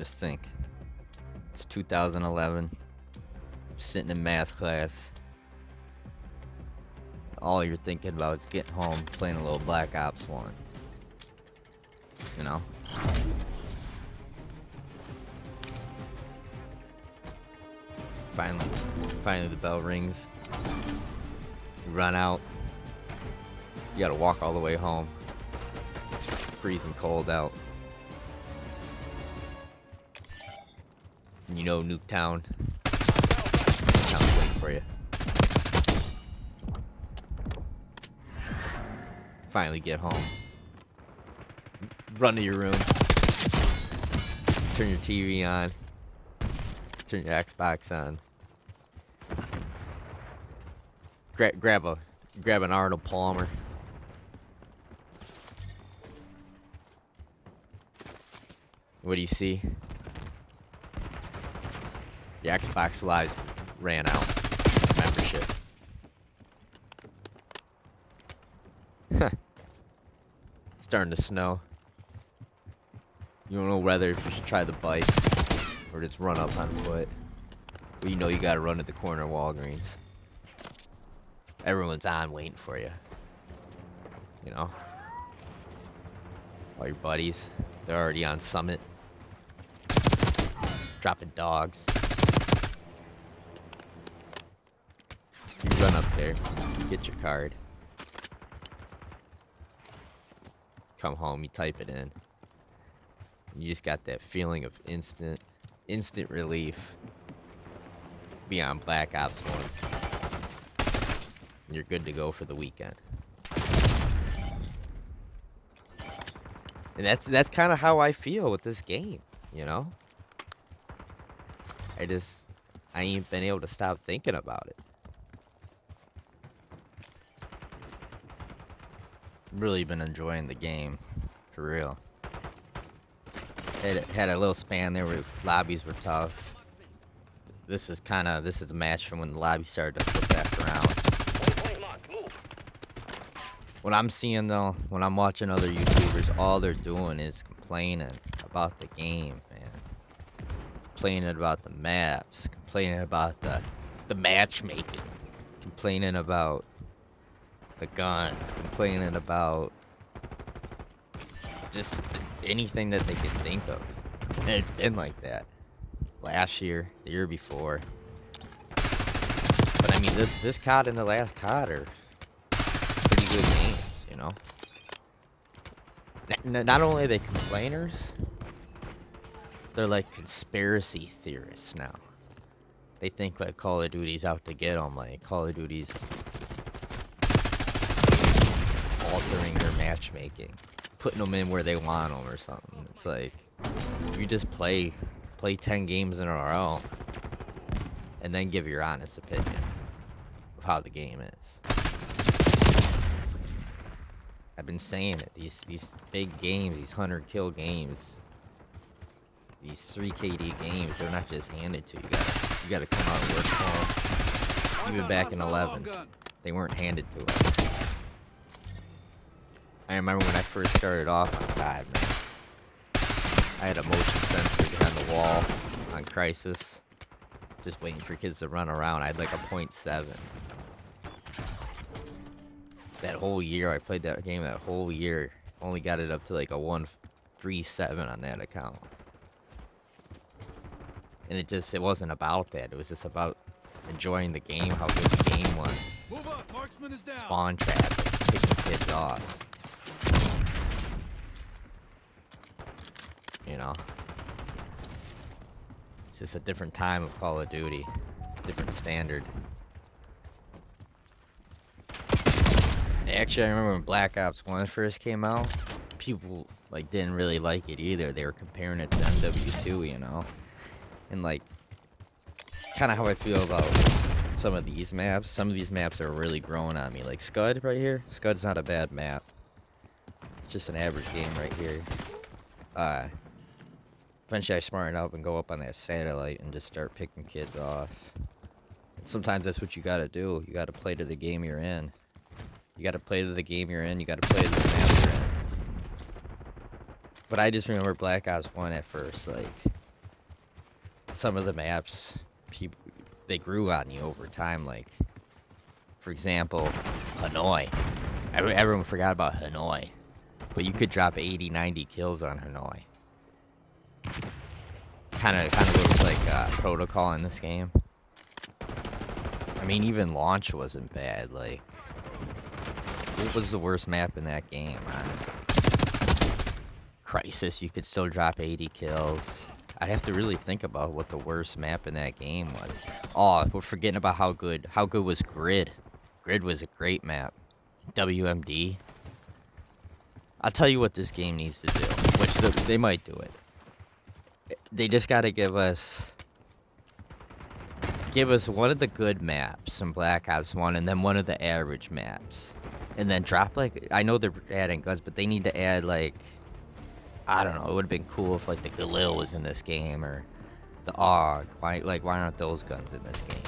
Just think. It's 2011. Sitting in math class. All you're thinking about is getting home, playing a little Black Ops 1. You know? Finally the bell rings. You run out. You gotta walk all the way home. It's freezing cold out. You know Nuketown. Nuketown's waiting for you. Finally get home. Run to your room. Turn your TV on. Turn your Xbox on. Grab an Arnold Palmer. What do you see? The Xbox Live ran out. Membership. It's starting to snow. You don't know whether if you should try the bike or just run up on foot. But you know you gotta run to the corner of Walgreens. Everyone's on waiting for you. You know? All your buddies, they're already on Summit. Dropping dogs. You run up there, get your card. Come home, you type it in. You just got that feeling of instant relief. Be on Black Ops 1. You're good to go for the weekend. And that's kind of how I feel with this game, you know? I ain't been able to stop thinking about it. Really been enjoying the game, for real. Had a little span there where lobbies were tough. This is a match from when the lobby started to flip back around. What I'm seeing though, when I'm watching other YouTubers, all they're doing is complaining about the game, man. Complaining about the maps, complaining about the matchmaking, complaining about the guns, complaining about just anything that they can think of. And it's been like that last year, the year before. But I mean, this COD and the last COD are pretty good games, you know. Not only are they complainers, they're like conspiracy theorists now. They think like Call of Duty's out to get them, like Call of Duty's altering their matchmaking, putting them in where they want them or something. It's like, you just play 10 games in a row and then give your honest opinion of how the game is. I've been saying it, these big games, these 100 kill games, these 3KD games, they're not just handed to you. You gotta come out and work for them. Even back in 11, they weren't handed to us. I remember when I first started off on COD, man. I had a motion sensor behind the wall on Crisis, just waiting for kids to run around. I had like a .7. That whole year, I played that game that whole year. Only got it up to like a 137 on that account. And it wasn't about that. It was just about enjoying the game, how good the game was. Move up, marksman is down. Spawn traffic, picking kids off. You know? It's just a different time of Call of Duty. Different standard. Actually, I remember when Black Ops 1 first came out, people like didn't really like it either. They were comparing it to MW2, you know? And like, kind of how I feel about some of these maps. Some of these maps are really growing on me. Like Scud right here. Scud's not a bad map. It's just an average game right here. Eventually I smarten up and go up on that satellite and just start picking kids off. And sometimes that's what you gotta do. You gotta play to the game you're in. You gotta play to the game you're in. You gotta play to the map you're in. But I just remember Black Ops 1 at first, like, some of the maps, people, they grew on you over time. Like, for example, Hanoi. Everyone forgot about Hanoi. But you could drop 80, 90 kills on Hanoi. Kind of looks like Protocol in this game. I mean, even Launch wasn't bad. Like, what was the worst map in that game, honestly? Crisis, you could still drop 80 kills. I'd have to really think about what the worst map in that game was. Oh, we're forgetting about how good was Grid. Grid was a great map. WMD. I'll tell you what this game needs to do, which they might do it. They just got to give us one of the good maps from Black Ops 1 and then one of the average maps. And then drop, like, I know they're adding guns, but they need to add, like, I don't know, it would have been cool if, like, the Galil was in this game or the AUG. Why aren't those guns in this game?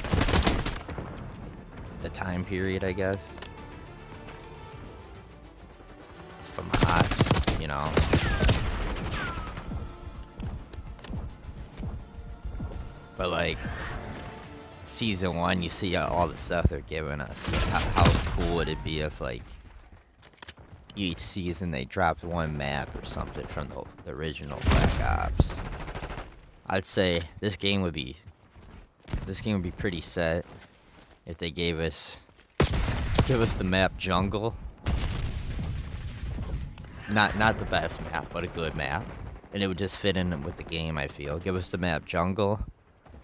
The time period, I guess. FAMAS, you know. But, like, Season 1, you see all the stuff they're giving us. Like, how cool would it be if, like, each season they dropped one map or something from the original Black Ops? I'd say this game would be pretty set if they give us the map Jungle. Not the best map, but a good map. And it would just fit in with the game, I feel. Give us the map Jungle.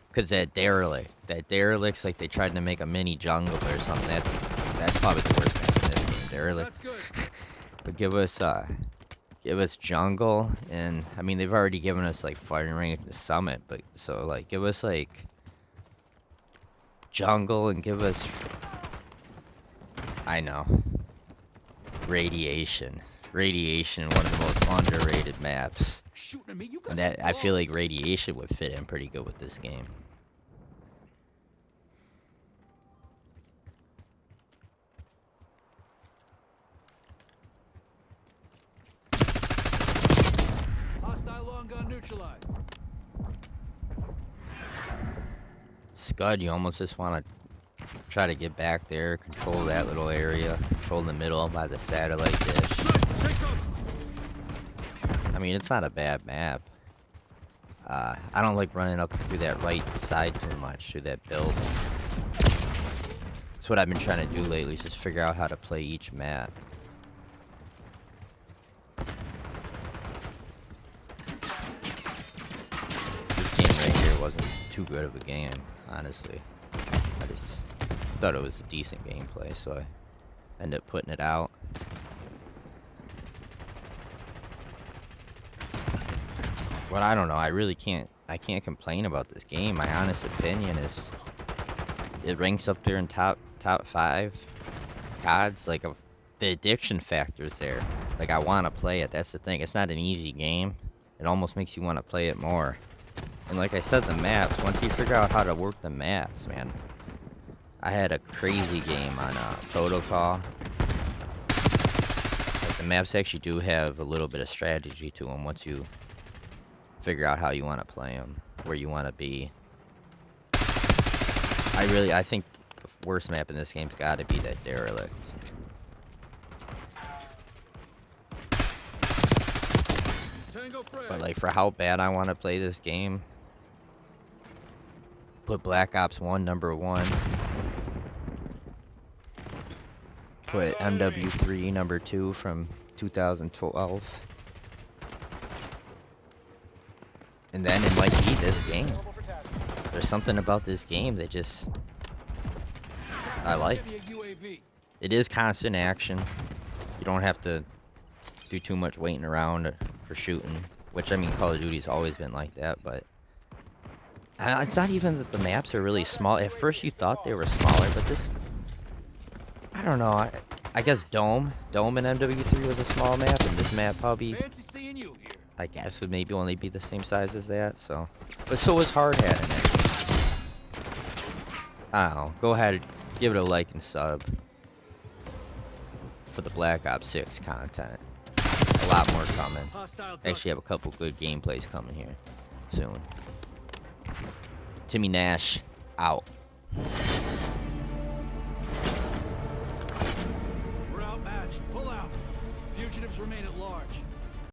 Because that Derelict's like they tried to make a mini jungle or something. That's probably the worst map in this game, Derelict. But give us Jungle, and I mean they've already given us like Firing Range and Summit, but so like give us like Jungle and give us, I know, Radiation, one of the most underrated maps. And that I feel like Radiation would fit in pretty good with this game. Hostile long gun neutralized. Scud, you almost just want to try to get back there, control that little area, control the middle by the satellite dish. I mean, it's not a bad map. I don't like running up through that right side too much, through that build. That's what I've been trying to do lately, is just figure out how to play each map. This game right here wasn't too good of a game, honestly. I just thought it was a decent gameplay, so I ended up putting it out. But I don't know, I can't complain about this game. My honest opinion is it ranks up there in top 5 CODs. Like, the addiction factor's there. Like, I want to play it. That's the thing. It's not an easy game. It almost makes you want to play it more. And like I said, the maps, once you figure out how to work the maps, man. I had a crazy game on Protocol. Like, the maps actually do have a little bit of strategy to them once you figure out how you want to play them, where you want to be. I think the worst map in this game's got to be that Derelict. But like, for how bad I want to play this game, put Black Ops 1 number 1. Put MW3 number 2 from 2012. And then it might be this game. There's something about this game that just I like. It is constant action. You don't have to do too much waiting around for shooting, which, I mean, Call of Duty's always been like that, but it's not even that the maps are really small. At first you thought they were smaller, but this, I don't know. I guess Dome in MW3 was a small map, and this map probably, I guess, would maybe only be the same size as that, so. But so was Hard Hat in it. I don't know. Go ahead, give it a like and sub for the Black Ops 6 content. A lot more coming. Actually have a couple good gameplays coming here soon. Timmy Nash out. We're outmatched. Pull out. Fugitives remain at large.